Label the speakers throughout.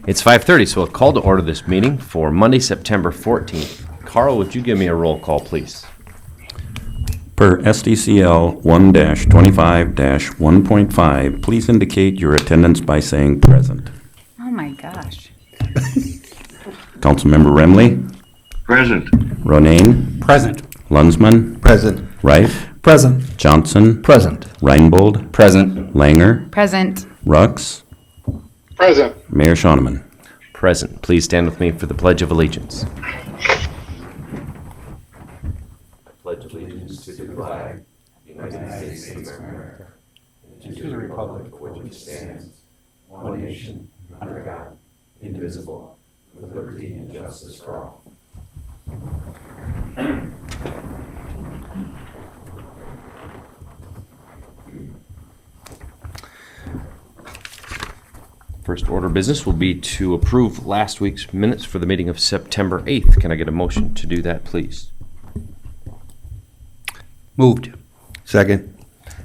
Speaker 1: It's 5:30, so I'll call to order this meeting for Monday, September 14th. Carl, would you give me a roll call, please?
Speaker 2: Per SDCL 1-25-1.5, please indicate your attendance by saying present.
Speaker 3: Oh my gosh.
Speaker 2: Councilmember Remley,
Speaker 4: Present.
Speaker 2: Ronayne,
Speaker 5: Present.
Speaker 2: Lunsman,
Speaker 5: Present.
Speaker 2: Reif,
Speaker 5: Present.
Speaker 2: Johnson,
Speaker 5: Present.
Speaker 2: Reinbold,
Speaker 5: Present.
Speaker 2: Langer,
Speaker 3: Present.
Speaker 2: Rux,
Speaker 4: Present.
Speaker 2: Mayor Schoeneman.
Speaker 1: Present. Please stand with me for the Pledge of Allegiance. Pledge allegiance to the flag of the United States of America, and to the republic for which it stands, one nation, under God, indivisible, with liberty and justice for all. First order of business will be to approve last week's minutes for the meeting of September 8th. Can I get a motion to do that, please?
Speaker 5: Moved. Second.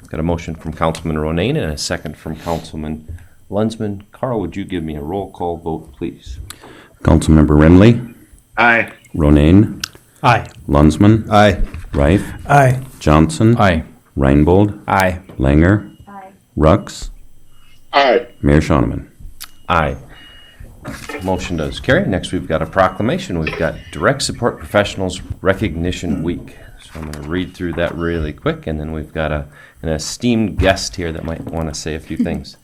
Speaker 1: Got a motion from Councilman Ronayne and a second from Councilman Lunsman. Carl, would you give me a roll call vote, please?
Speaker 2: Councilmember Remley,
Speaker 4: Aye.
Speaker 2: Ronayne,
Speaker 5: Aye.
Speaker 2: Lunsman,
Speaker 5: Aye.
Speaker 2: Reif,
Speaker 5: Aye.
Speaker 2: Johnson,
Speaker 5: Aye.
Speaker 2: Reinbold,
Speaker 5: Aye.
Speaker 2: Langer,
Speaker 3: Aye.
Speaker 2: Rux,
Speaker 4: Aye.
Speaker 2: Mayor Schoeneman.
Speaker 1: Aye. Motion does carry. Next, we've got a proclamation. We've got Direct Support Professionals Recognition Week. So I'm going to read through that really quick, and then we've got an esteemed guest here that might want to say a few things.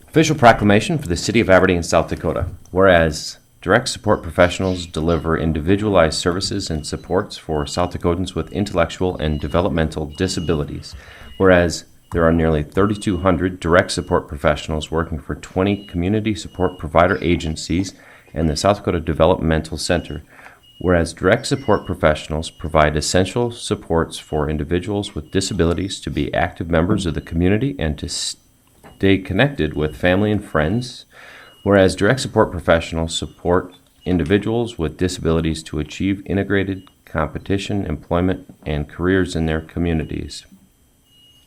Speaker 1: Official proclamation for the City of Aberdeen, South Dakota. Whereas direct support professionals deliver individualized services and supports for South Dakotans with intellectual and developmental disabilities. Whereas there are nearly 3,200 direct support professionals working for 20 community support provider agencies and the South Dakota Developmental Center. Whereas direct support professionals provide essential supports for individuals with disabilities to be active members of the community and to stay connected with family and friends. Whereas direct support professionals support individuals with disabilities to achieve integrated competition, employment, and careers in their communities.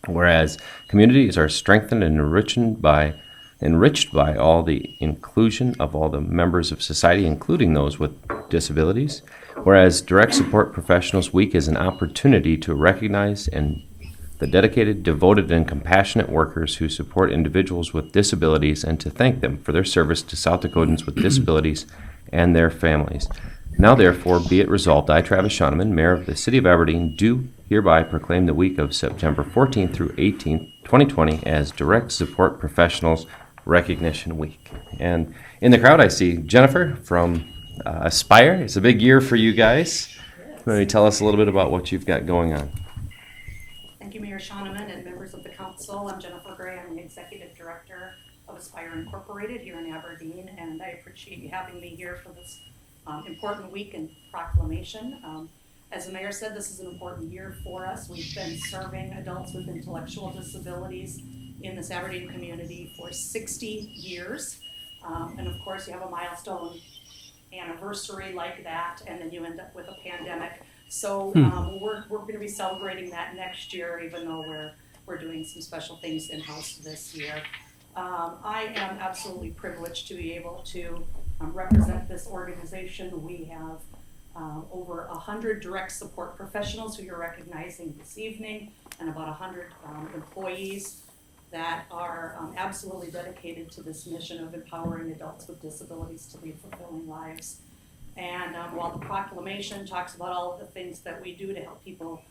Speaker 1: Whereas communities are strengthened and enriched by all the inclusion of all the members of society, including those with disabilities. Whereas Direct Support Professionals Week is an opportunity to recognize the dedicated, devoted, and compassionate workers who support individuals with disabilities and to thank them for their service to South Dakotans with disabilities and their families. Now therefore be it resolved, I, Travis Schoeneman, Mayor of the City of Aberdeen, do hereby proclaim the week of September 14th through 18th, 2020 as Direct Support Professionals Recognition Week. And in the crowd I see Jennifer from Aspire. It's a big year for you guys. Maybe tell us a little bit about what you've got going on.
Speaker 6: Thank you, Mayor Schoeneman and members of the council. I'm Jennifer Gray. I'm the Executive Director of Aspire Incorporated here in Aberdeen, and I appreciate you having me here for this important week and proclamation. As the mayor said, this is an important year for us. We've been serving adults with intellectual disabilities in this Aberdeen community for 60 years. And of course, you have a milestone anniversary like that, and then you end up with a pandemic. So we're going to be celebrating that next year, even though we're doing some special things in-house this year. I am absolutely privileged to be able to represent this organization. We have over 100 direct support professionals who you're recognizing this evening, and about 100 employees that are absolutely dedicated to this mission of empowering adults with disabilities to lead fulfilling lives. And while the proclamation talks about all of the things that we do to help people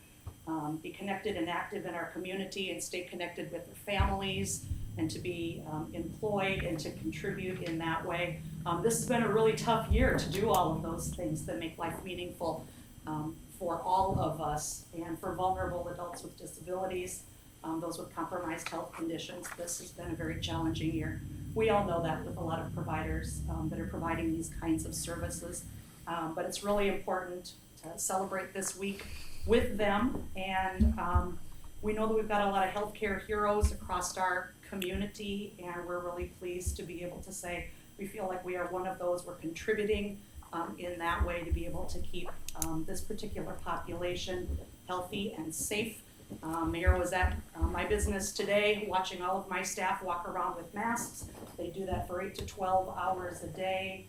Speaker 6: be connected and active in our community and stay connected with their families and to be employed and to contribute in that way, this has been a really tough year to do all of those things that make life meaningful for all of us, and for vulnerable adults with disabilities, those with compromised health conditions. This has been a very challenging year. We all know that with a lot of providers that are providing these kinds of services, but it's really important to celebrate this week with them. And we know that we've got a lot of healthcare heroes across our community, and we're really pleased to be able to say we feel like we are one of those. We're contributing in that way to be able to keep this particular population healthy and safe Mayor was at my business today, watching all of my staff walk around with masks. They do that for 8 to 12 hours a day,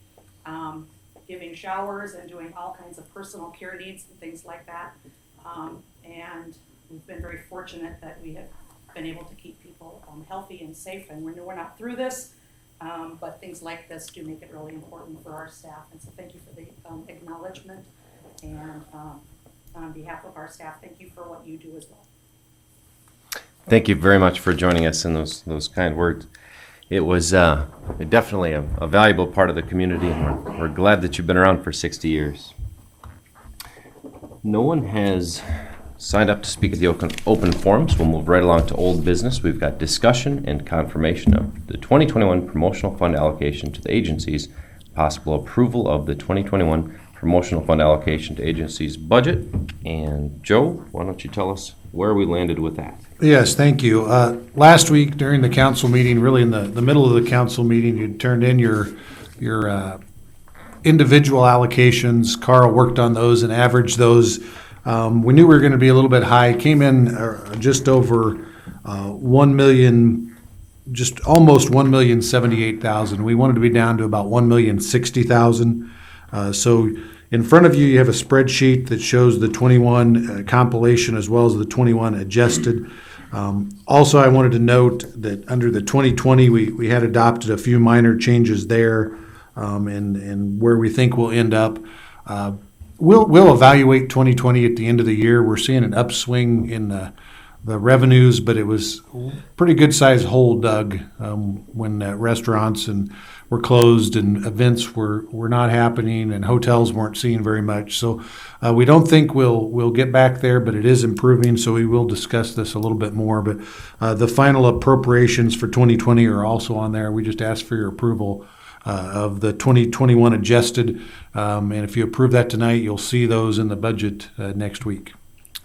Speaker 6: giving showers and doing all kinds of personal care needs and things like that. And we've been very fortunate that we have been able to keep people healthy and safe. And we know we're not through this, but things like this do make it really important for our staff. And so thank you for the acknowledgement. And on behalf of our staff, thank you for what you do as well.
Speaker 1: Thank you very much for joining us in those kind words. It was definitely a valuable part of the community, and we're glad that you've been around for 60 years. No one has signed up to speak at the open forums. We'll move right along to old business. We've got discussion and confirmation of the 2021 promotional fund allocation to the agencies, possible approval of the 2021 promotional fund allocation to agencies budget. And Joe, why don't you tell us where we landed with that?
Speaker 3: Yes, thank you. Last week during the council meeting, really in the middle of the council meeting, you turned in your individual allocations. Carl worked on those and averaged those. We knew we were going to be a little bit high. Came in just over 1 million, just almost 1,078,000. We wanted to be down to about 1,060,000. So in front of you, you have a spreadsheet that shows the 21 compilation as well as the 21 adjusted. Also, I wanted to note that under the 2020, we had adopted a few minor changes there, and where we think we'll end up. We'll evaluate 2020 at the end of the year. We're seeing an upswing in the revenues, but it was pretty good sized hole dug when restaurants were closed and events were not happening and hotels weren't seeing very much. So we don't think we'll get back there, but it is improving. So we will discuss this a little bit more. But the final appropriations for 2020 are also on there. We just ask for your approval of the 2021 adjusted. And if you approve that tonight, you'll see those in the budget next week.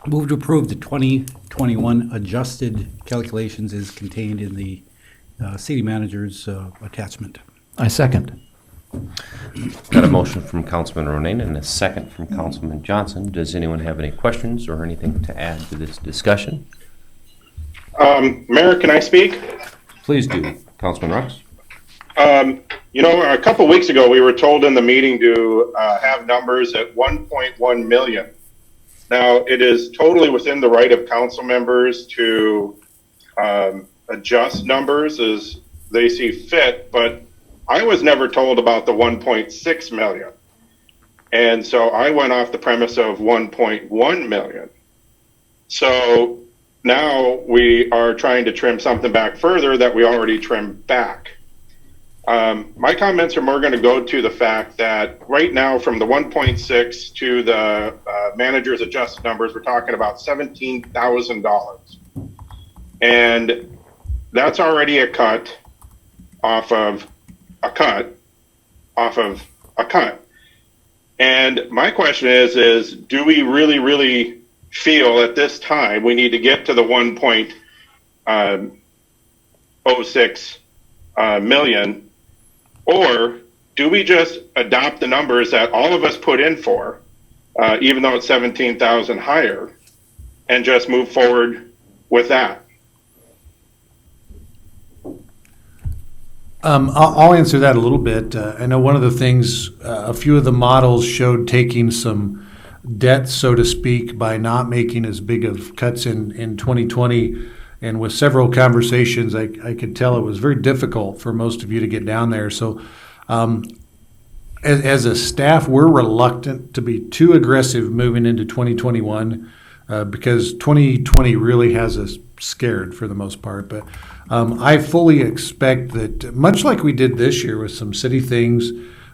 Speaker 7: Move to approve the 2021 adjusted calculations is contained in the city manager's attachment.
Speaker 5: I second.
Speaker 1: Got a motion from Councilman Ronayne and a second from Councilman Johnson. Does anyone have any questions or anything to add to this discussion?
Speaker 4: Mayor, can I speak?
Speaker 1: Please do, Councilman Rux.
Speaker 4: A couple weeks ago, we were told in the meeting to have numbers at 1.1 million. Now, it is totally within the right of council members to adjust numbers as they see fit, but I was never told about the 1.6 million. And so I went off the premise of 1.1 million. So now we are trying to trim something back further that we already trimmed back. My comments are more going to go to the fact that right now from the 1.6 to the manager's adjusted numbers, we're talking about $17,000. And that's already a cut off of a cut off of a cut. And my question is do we really feel at this time we need to get to the 1.06 million? Or do we just adopt the numbers that all of us put in for, even though it's 17,000 higher, and just move forward with that?
Speaker 3: I'll answer that a little bit. I know one of the things, a few of the models showed taking some debt, so to speak, by not making as big of cuts in 2020. And with several conversations, I could tell it was very difficult for most of you to get down there. So as a staff, we're reluctant to be too aggressive moving into 2021 because 2020 really has us scared for the most part. But I fully expect that, much like we did this year with some city things,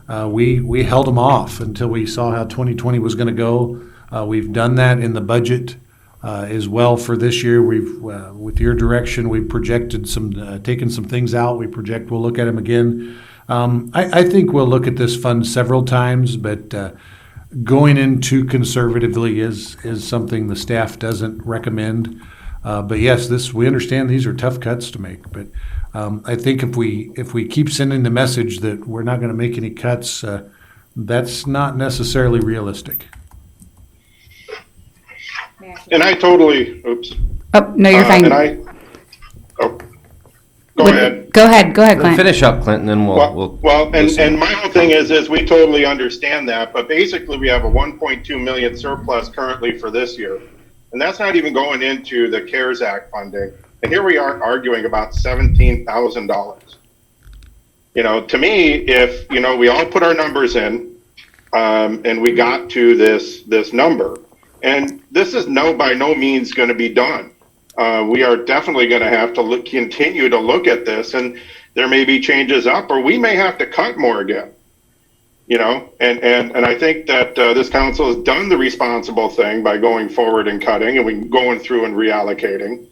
Speaker 3: we held them off until we saw how 2020 was going to go. We've done that in the budget as well for this year. We've, with your direction, we've projected taken some things out. We project we'll look at them again. I think we'll look at this fund several times, but going in too conservatively is something the staff doesn't recommend. But yes, we understand these are tough cuts to make. But I think if we keep sending the message that we're not going to make any cuts, that's not necessarily realistic.
Speaker 4: And I totally,
Speaker 8: Oh, no, you're fine.
Speaker 4: Go ahead.
Speaker 8: Go ahead, Clint.
Speaker 1: Finish up, Clinton, and we'll.
Speaker 4: And my whole thing is we totally understand that, but basically we have a 1.2 million surplus currently for this year. And that's not even going into the CARES Act funding. And here we are arguing about $17,000. You know, to me, if, you know, we all put our numbers in, and we got to this number, and this is by no means going to be done. We are definitely going to have to continue to look at this, and there may be changes up, or we may have to cut more again. You know, and I think that this council has done the responsible thing by going forward and cutting, and we going through and reallocating.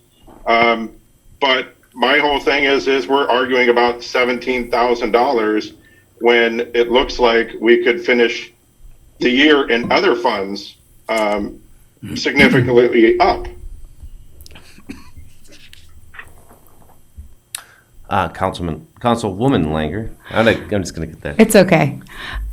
Speaker 4: But my whole thing is we're arguing about $17,000 when it looks like we could finish the year in other funds significantly up.
Speaker 1: Councilwoman Langer. I'm just going to get that.
Speaker 8: It's okay.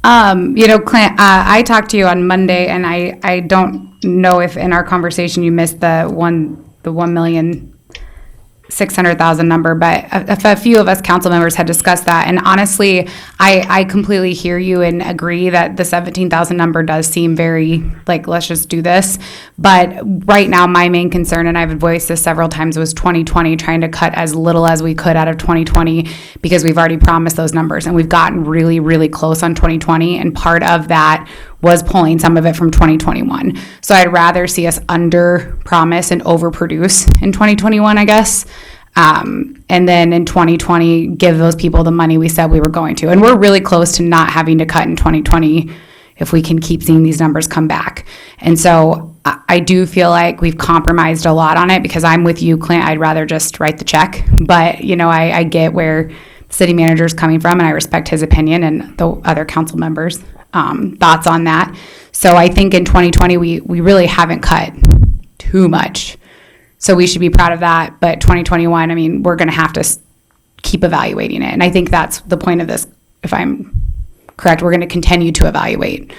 Speaker 8: You know, Clint, I talked to you on Monday, and I don't know if in our conversation you missed the 1,600,000 number, but a few of us council members had discussed that. And honestly, I completely hear you and agree that the 17,000 number does seem very like, let's just do this. But right now, my main concern, and I've voiced this several times, was 2020, trying to cut as little as we could out of 2020 because we've already promised those numbers and we've gotten really, really close on 2020. And part of that was pulling some of it from 2021. So I'd rather see us under promise and overproduce in 2021, I guess. And then in 2020, give those people the money we said we were going to. And we're really close to not having to cut in 2020 if we can keep seeing these numbers come back. And so I do feel like we've compromised a lot on it because I'm with you, Clint. I'd rather just write the check. But, you know, I get where the city manager is coming from, and I respect his opinion and the other council members' thoughts on that. So I think in 2020, we really haven't cut too much. So we should be proud of that. But 2021, I mean, we're going to have to keep evaluating it. And I think that's the point of this. If I'm correct, we're going to continue to evaluate.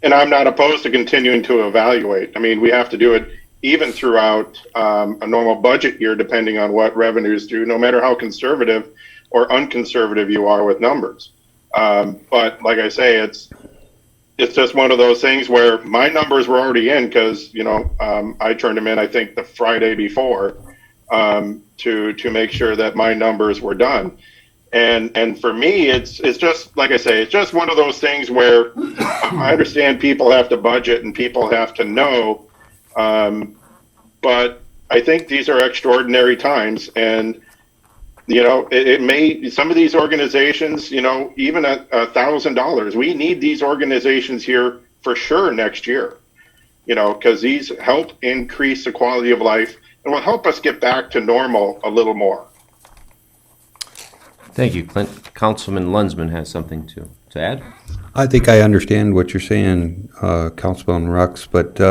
Speaker 4: And I'm not opposed to continuing to evaluate. I mean, we have to do it even throughout a normal budget year, depending on what revenues do, no matter how conservative or unconservative you are with numbers. But like I say, it's just one of those things where my numbers were already in because, you know, I turned them in, I think, the Friday before to make sure that my numbers were done. And for me, it's just, like I say, it's just one of those things where I understand people have to budget and people have to know. But I think these are extraordinary times. And, you know, it may, some of these organizations, you know, even at $1,000, we need these organizations here for sure next year, you know, because these help increase the quality of life and will help us get back to normal a little more.
Speaker 1: Thank you, Clint. Councilman Lunsman has something to add.
Speaker 5: I think I understand what you're saying, Councilman Rux, but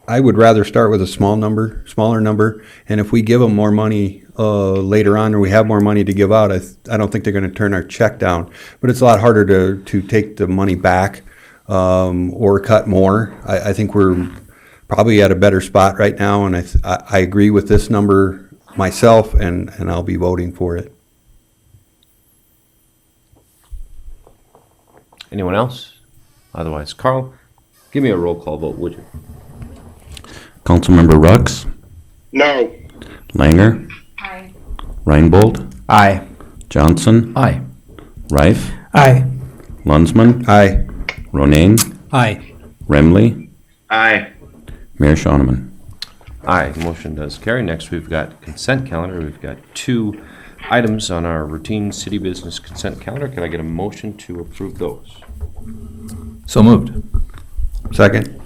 Speaker 5: I would rather start with a smaller number, and if we give them more money later on, or we have more money to give out, I don't think they're going to turn our check down. But it's a lot harder to take the money back or cut more. I think we're probably at a better spot right now, and I agree with this number myself, and I'll be voting for it.
Speaker 1: Anyone else? Otherwise, Carl, give me a roll call vote, would you?
Speaker 2: Councilmember Rux,
Speaker 4: No.
Speaker 2: Langer,
Speaker 6: Aye.
Speaker 2: Reinbold,
Speaker 7: Aye.
Speaker 2: Johnson,
Speaker 7: Aye.
Speaker 2: Reif,
Speaker 7: Aye.
Speaker 2: Lunsman,
Speaker 5: Aye.
Speaker 2: Ronayne,
Speaker 7: Aye.
Speaker 2: Remley,
Speaker 4: Aye.
Speaker 2: Mayor Shoneman.
Speaker 1: Aye, motion does carry. Next, we've got consent calendar. We've got 2 items on our routine city business consent calendar. Can I get a motion to approve those?
Speaker 7: So moved.
Speaker 5: Second.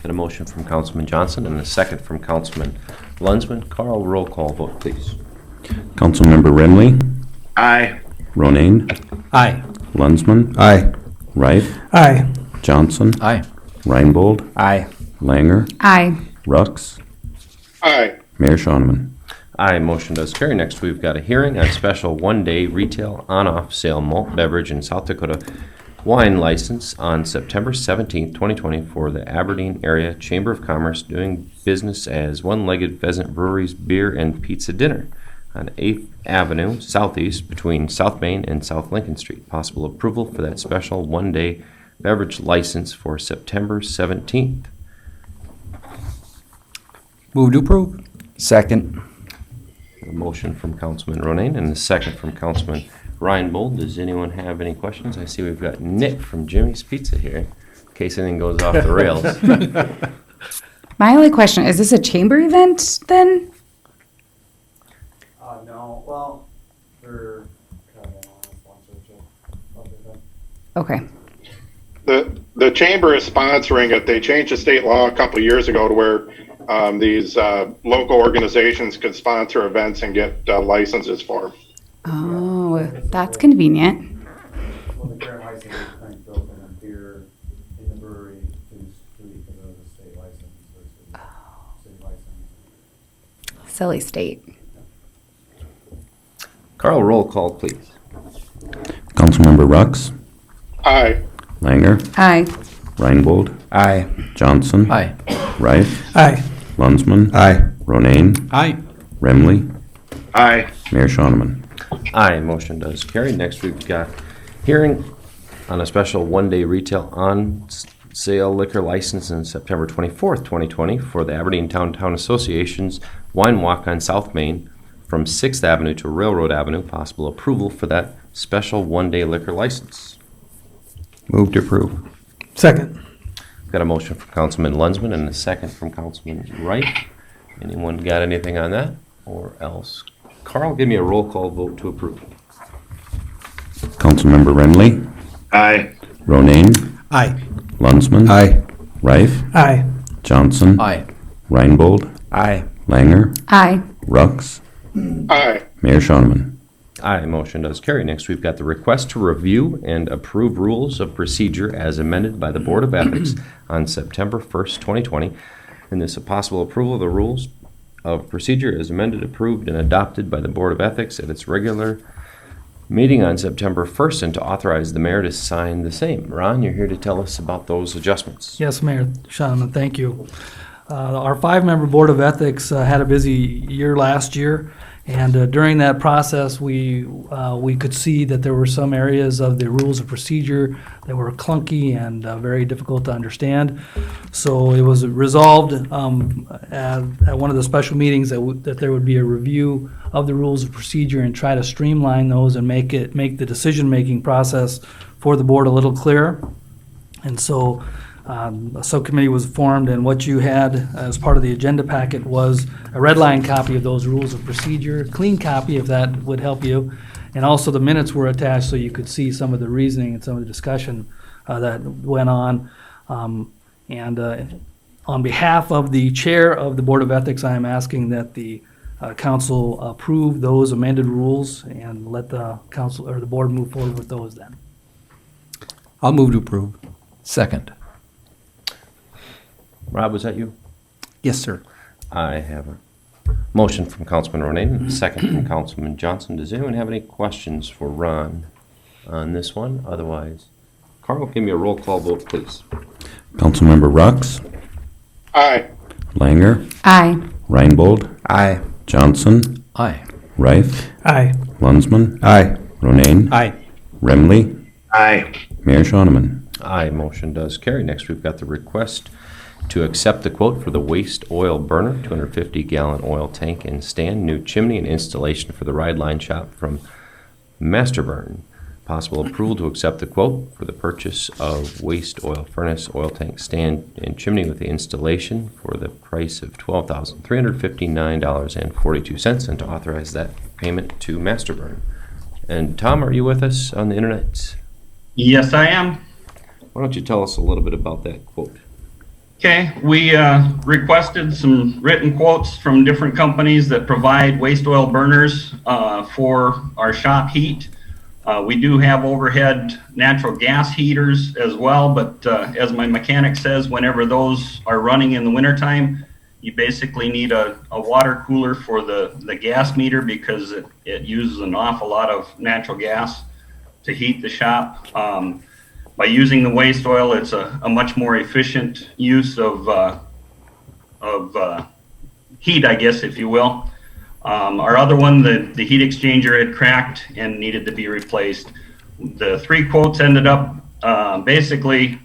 Speaker 1: Got a motion from Councilman Johnson and a second from Councilman Lunsman. Carl, roll call vote, please.
Speaker 2: Councilmember Remley,
Speaker 4: Aye.
Speaker 2: Ronayne,
Speaker 7: Aye.
Speaker 2: Lunsman,
Speaker 5: Aye.
Speaker 2: Reif,
Speaker 7: Aye.
Speaker 2: Johnson,
Speaker 7: Aye.
Speaker 2: Reinbold,
Speaker 7: Aye.
Speaker 2: Langer,
Speaker 8: Aye.
Speaker 2: Rux,
Speaker 4: Aye.
Speaker 2: Mayor Shoneman.
Speaker 1: Aye, motion does carry. Next, we've got a hearing on special one-day retail on-off sale malt beverage in South Dakota wine license on September 17th, 2020 for the Aberdeen Area Chamber of Commerce doing business as One-Legged Pheasant Brewery's Beer and Pizza Dinner on 8th Avenue Southeast between South Main and South Lincoln Street. Possible approval for that special one-day beverage license for September 17th.
Speaker 7: Move to approve.
Speaker 2: Second.
Speaker 1: A motion from Councilman Ronayne and a second from Councilman Reinbold. Does anyone have any questions? I see we've got Nick from Jimmy's Pizza here, in case anything goes off the rails.
Speaker 8: My only question, is this a chamber event then?
Speaker 9: No, well, they're kind of on sponsorship of the event.
Speaker 8: Okay.
Speaker 4: The chamber is sponsoring it. They changed the state law a couple of years ago to where these local organizations could sponsor events and get licenses for them.
Speaker 8: Oh, that's convenient.
Speaker 9: Well, the current license is kind of built in a beer in the brewery is free because of the state license versus city license.
Speaker 8: Silly state.
Speaker 1: Carl, roll call, please.
Speaker 2: Councilmember Rux,
Speaker 4: Aye.
Speaker 2: Langer,
Speaker 8: Aye.
Speaker 2: Reinbold,
Speaker 7: Aye.
Speaker 2: Johnson.
Speaker 7: Aye.
Speaker 2: Reif,
Speaker 7: Aye.
Speaker 2: Lunsman.
Speaker 5: Aye.
Speaker 2: Ronayne,
Speaker 7: Aye.
Speaker 2: Remley,
Speaker 4: Aye.
Speaker 2: Mayor Shonneman.
Speaker 1: Aye, motion does carry. Next, we've got hearing on a special one-day retail on-sale liquor license on September 24th, 2020 for the Aberdeen Town Association's Wine Walk on South Main from 6th Avenue to Railroad Avenue. Possible approval for that special one-day liquor license.
Speaker 5: Move to approve.
Speaker 7: Second.
Speaker 1: Got a motion from Councilman Lunsman and a second from Councilman Wright. Anyone got anything on that or else? Carl, give me a roll call vote to approve.
Speaker 2: Councilmember Remley,
Speaker 4: Aye.
Speaker 2: Ronayne,
Speaker 7: Aye.
Speaker 2: Lunsman.
Speaker 5: Aye.
Speaker 2: Reif,
Speaker 7: Aye.
Speaker 2: Johnson.
Speaker 7: Aye.
Speaker 2: Reinbold,
Speaker 7: Aye.
Speaker 2: Langer,
Speaker 8: Aye.
Speaker 2: Rux,
Speaker 4: Aye.
Speaker 2: Mayor Shonneman.
Speaker 1: Aye, motion does carry. Next, we've got the request to review and approve rules of procedure as amended by the Board of Ethics on September 1st, 2020. And this, a possible approval of the rules of procedure as amended, approved, and adopted by the Board of Ethics at its regular meeting on September 1st, and to authorize the mayor to sign the same. Ron, you're here to tell us about those adjustments.
Speaker 10: Yes, Mayor Shonneman, thank you. Our five-member Board of Ethics had a busy year last year, and during that process, we could see that there were some areas of the rules of procedure that were clunky and very difficult to understand. So it was resolved at one of the special meetings that there would be a review of the rules of procedure and try to streamline those and make the decision-making process for the board a little clearer. And so a subcommittee was formed, and what you had as part of the agenda packet was a red line copy of those rules of procedure, a clean copy if that would help you, and also the minutes were attached so you could see some of the reasoning and some of the discussion that went on. On behalf of the chair of the Board of Ethics, I am asking that the council approve those amended rules and let the council or the board move forward with those then.
Speaker 7: I'll move to approve. Second.
Speaker 1: Rob, was that you?
Speaker 7: Yes, sir.
Speaker 1: I have a motion from Councilman Ronayne and a second from Councilman Johnson. Does anyone have any questions for Ron on this one? Otherwise, Carl, give me a roll call vote, please.
Speaker 2: Councilmember Rux,
Speaker 4: Aye.
Speaker 2: Langer,
Speaker 8: Aye.
Speaker 2: Reinbold,
Speaker 5: Aye.
Speaker 2: Johnson,
Speaker 7: Aye.
Speaker 2: Reif,
Speaker 10: Aye.
Speaker 2: Lunsman,
Speaker 5: Aye.
Speaker 2: Ronayne,
Speaker 7: Aye.
Speaker 2: Remley,
Speaker 4: Aye.
Speaker 2: Mayor Shonneman.
Speaker 1: Aye, motion does carry. Next, we've got the request to accept the quote for the waste oil burner, 250-gallon oil tank and stand, new chimney and installation for the Ride Line Shop from Masterburn. Possible approval to accept the quote for the purchase of waste oil furnace, oil tank stand, and chimney with the installation for the price of $12,359.42, and to authorize that payment to Masterburn. And Tom, are you with us on the internet?
Speaker 11: Yes, I am.
Speaker 1: Why don't you tell us a little bit about that quote?
Speaker 11: Okay, we requested some written quotes from different companies that provide waste oil burners for our shop heat. We do have overhead natural gas heaters as well, but as my mechanic says, whenever those are running in the wintertime, you basically need a water cooler for the gas meter because it uses an awful lot of natural gas to heat the shop. by using the waste oil, it's a much more efficient use of heat, I guess, if you will. Our other one, the heat exchanger had cracked and needed to be replaced. The 3 quotes ended up basically,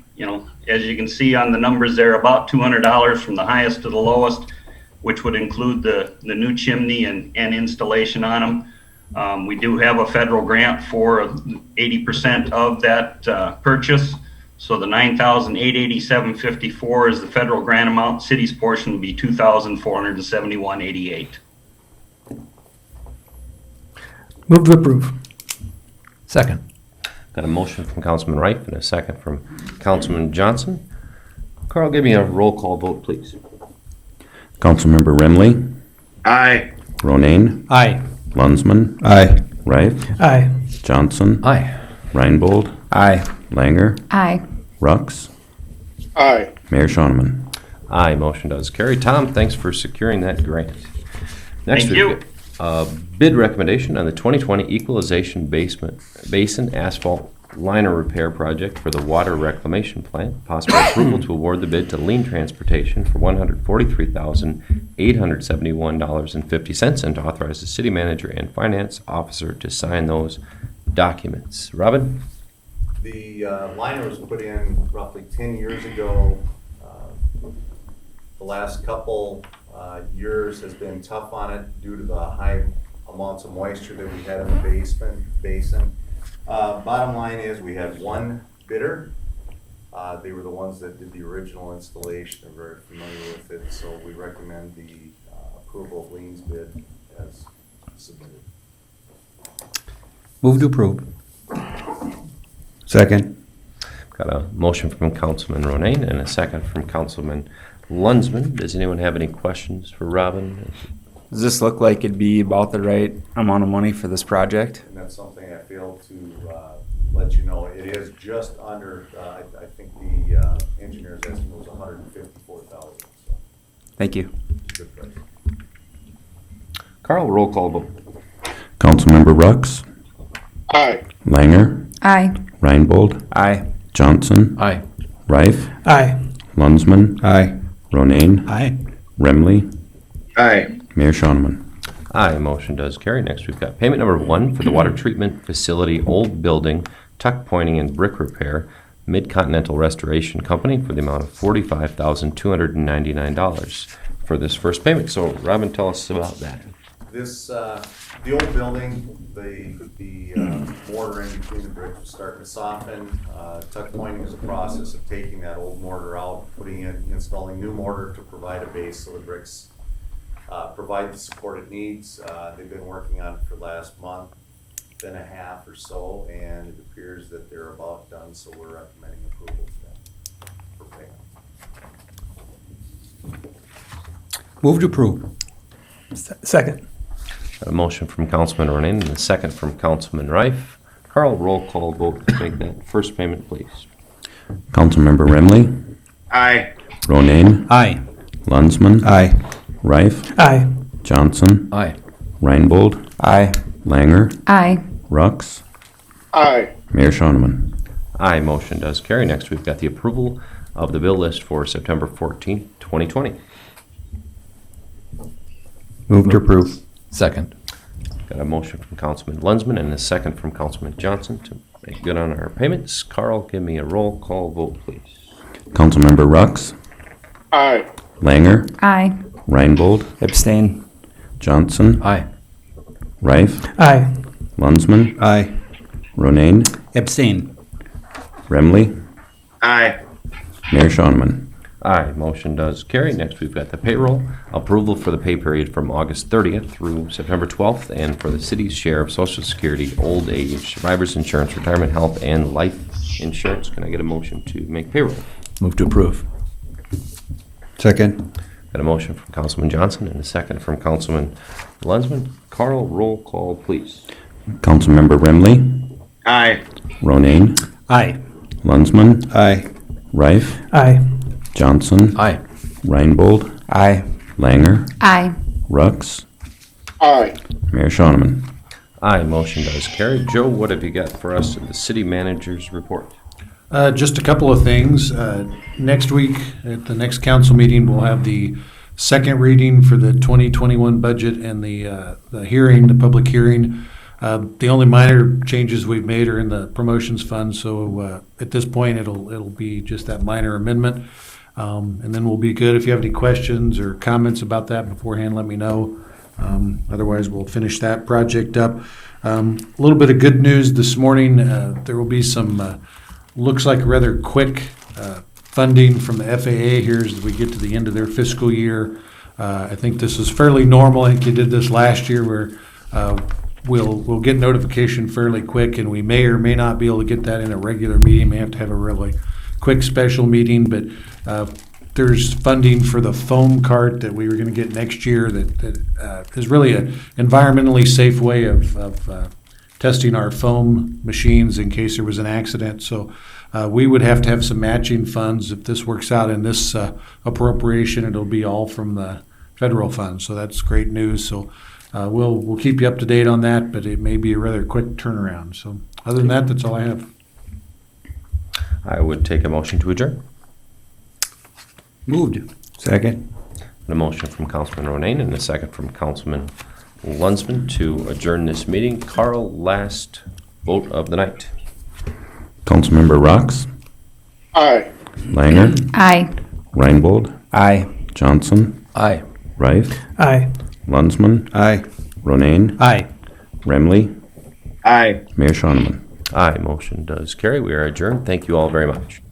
Speaker 11: as you can see on the numbers there, about $200 from the highest to the lowest, which would include the new chimney and installation on them. We do have a federal grant for 80% of that purchase. So the $9,887.54 is the federal grant amount. City's portion would be $2,471.88.
Speaker 10: Move to approve.
Speaker 12: Second.
Speaker 1: Got a motion from Councilman Rife and a second from Councilman Johnson. Carl, give me a roll call vote, please.
Speaker 2: Councilmember Remley,
Speaker 4: Aye.
Speaker 2: Ronayne,
Speaker 7: Aye.
Speaker 2: Lunsman,
Speaker 5: Aye.
Speaker 2: Rife,
Speaker 10: Aye.
Speaker 2: Johnson,
Speaker 12: Aye.
Speaker 2: Reinbold,
Speaker 12: Aye.
Speaker 2: Langer,
Speaker 8: Aye.
Speaker 2: Rux,
Speaker 4: Aye.
Speaker 2: Mayor Shoneman.
Speaker 1: Aye, motion does carry. Tom, thanks for securing that grant. Next,
Speaker 11: Thank
Speaker 1: we've
Speaker 11: you.
Speaker 1: got a bid recommendation on the 2020 Equalization Basin Asphalt Liner Repair Project for the Water Reclamation Plant. Possible approval to award the bid to Lean Transportation for $143,871.50 and to authorize the city manager and finance officer to sign those documents. Robin?
Speaker 9: The liner was put in roughly 10 years ago. The last couple years has been tough on it due to the high amounts of moisture that we had in the basin. Bottom line is we had one bidder. They were the ones that did the original installation. They're very familiar with it, so we recommend the approval of Lean's bid as submitted.
Speaker 7: Move to approve.
Speaker 5: Second.
Speaker 1: Got a motion from Councilman Ronayne and a second from Councilman Lunsman. Does anyone have any questions for Robin?
Speaker 12: Does this look like it'd be about the right amount of money for this project?
Speaker 9: And that's something I failed to let you know. It is just under, I think the engineer's estimate was $154,000. So
Speaker 12: Thank you.
Speaker 9: good price.
Speaker 1: Carl, roll call vote.
Speaker 2: Councilmember Rux,
Speaker 4: Aye.
Speaker 2: Langer,
Speaker 8: Aye.
Speaker 2: Reinbold,
Speaker 12: Aye.
Speaker 2: Johnson,
Speaker 12: Aye.
Speaker 2: Rife,
Speaker 10: Aye.
Speaker 2: Lunsman,
Speaker 5: Aye.
Speaker 2: Ronayne,
Speaker 7: Aye.
Speaker 2: Remley,
Speaker 4: Aye.
Speaker 2: Mayor Shoneman.
Speaker 1: Aye, motion does carry. Next, we've got payment number 1 for the water treatment facility old building, tuck pointing and brick repair, Mid-Continental Restoration Company for the amount of $45,299 for this first payment. So, Robin, tell us about that.
Speaker 9: This, the old building, the mortar in between the bricks was starting to soften. Tuck pointing is a process of taking that old mortar out, installing new mortar to provide a base so the bricks provide the support it needs. They've been working on it for the last month and a half or so, and it appears that they're about done, so we're recommending approval to them for payment.
Speaker 7: Move to approve.
Speaker 10: Second.
Speaker 1: Got a motion from Councilman Ronayne and a second from Councilman Rife. Carl, roll call vote to make that first payment, please.
Speaker 2: Councilmember Remley,
Speaker 4: Aye.
Speaker 2: Ronayne,
Speaker 7: Aye.
Speaker 2: Lunsman,
Speaker 5: Aye.
Speaker 2: Rife,
Speaker 10: Aye.
Speaker 2: Johnson,
Speaker 12: Aye.
Speaker 2: Reinbold,
Speaker 12: Aye.
Speaker 2: Langer,
Speaker 8: Aye.
Speaker 2: Rux,
Speaker 4: Aye.
Speaker 2: Mayor Shoneman.
Speaker 1: Aye, motion does carry. Next, we've got the approval of the bill list for September 14th, 2020.
Speaker 5: Move to approve.
Speaker 12: Second.
Speaker 1: Got a motion from Councilman Lunsman and a second from Councilman Johnson to make good on our payments. Carl, give me a roll call vote, please.
Speaker 2: Councilmember Rux,
Speaker 4: Aye.
Speaker 2: Langer,
Speaker 8: Aye.
Speaker 2: Reinbold,
Speaker 12: Abstain.
Speaker 2: Johnson,
Speaker 12: Aye.
Speaker 2: Rife,
Speaker 10: Aye.
Speaker 2: Lunsman,
Speaker 5: Aye.
Speaker 2: Ronayne,
Speaker 7: Abstain.
Speaker 2: Remley,
Speaker 4: Aye.
Speaker 2: Mayor Shoneman.
Speaker 1: Aye, motion does carry. Next, we've got the payroll approval for the pay period from August 30th through September 12th and for the city's share of Social Security, old age, survivors insurance, retirement health, and life insurance. Can I get a motion to make payroll?
Speaker 12: Move to approve.
Speaker 5: Second.
Speaker 1: Got a motion from Councilman Johnson and a second from Councilman Lunsman. Carl, roll call, please.
Speaker 2: Councilmember Remley,
Speaker 4: Aye.
Speaker 2: Ronayne,
Speaker 7: Aye.
Speaker 2: Lunsman,
Speaker 5: Aye.
Speaker 2: Rife,
Speaker 10: Aye.
Speaker 2: Johnson,
Speaker 12: Aye.
Speaker 2: Reinbold,
Speaker 12: Aye.
Speaker 2: Langer,
Speaker 8: Aye.
Speaker 2: Rux,
Speaker 4: Aye.
Speaker 2: Mayor Shoneman.
Speaker 1: Aye, motion does carry. Joe, what have you got for us in the city manager's report?
Speaker 3: Just a couple of things. Next week, at the next council meeting, we'll have the second reading for the 2021 budget and the hearing, the public hearing. The only minor changes we've made are in the promotions fund, so at this point, it'll be just that minor amendment. And then we'll be good. If you have any questions or comments about that beforehand, let me know. Otherwise, we'll finish that project up. A little bit of good news this morning. There will be some, looks like rather quick funding from the FAA here as we get to the end of their fiscal year. I think this is fairly normal. I think you did this last year where we'll get notification fairly quick, and we may or may not be able to get that in a regular meeting. May have to have a really quick special meeting, but there's funding for the foam cart that we were going to get next year that is really an environmentally safe way of testing our foam machines in case there was an accident. So we would have to have some matching funds. If this works out in this appropriation, it'll be all from the federal funds. So that's great news. So we'll keep you up to date on that, but it may be a rather quick turnaround. So other than that, that's all I have.
Speaker 1: I would take a motion to adjourn.
Speaker 7: Moved.
Speaker 2: Second?
Speaker 1: A motion from Councilman Ronayne and a second from Councilman Lunsman to adjourn this meeting. Carl, last vote of the night.
Speaker 2: Councilmember Rocks?
Speaker 4: Aye.
Speaker 2: Langer?
Speaker 8: Aye.
Speaker 2: Reinbold?
Speaker 12: Aye.
Speaker 2: Johnson?
Speaker 12: Aye.
Speaker 2: Reif?
Speaker 10: Aye.
Speaker 2: Lunsman?
Speaker 5: Aye.
Speaker 2: Ronayne?
Speaker 7: Aye.
Speaker 2: Remley?
Speaker 12: Aye.
Speaker 2: Mayor Shoneman?
Speaker 1: Aye, motion does carry. We are adjourned. Thank you all very much.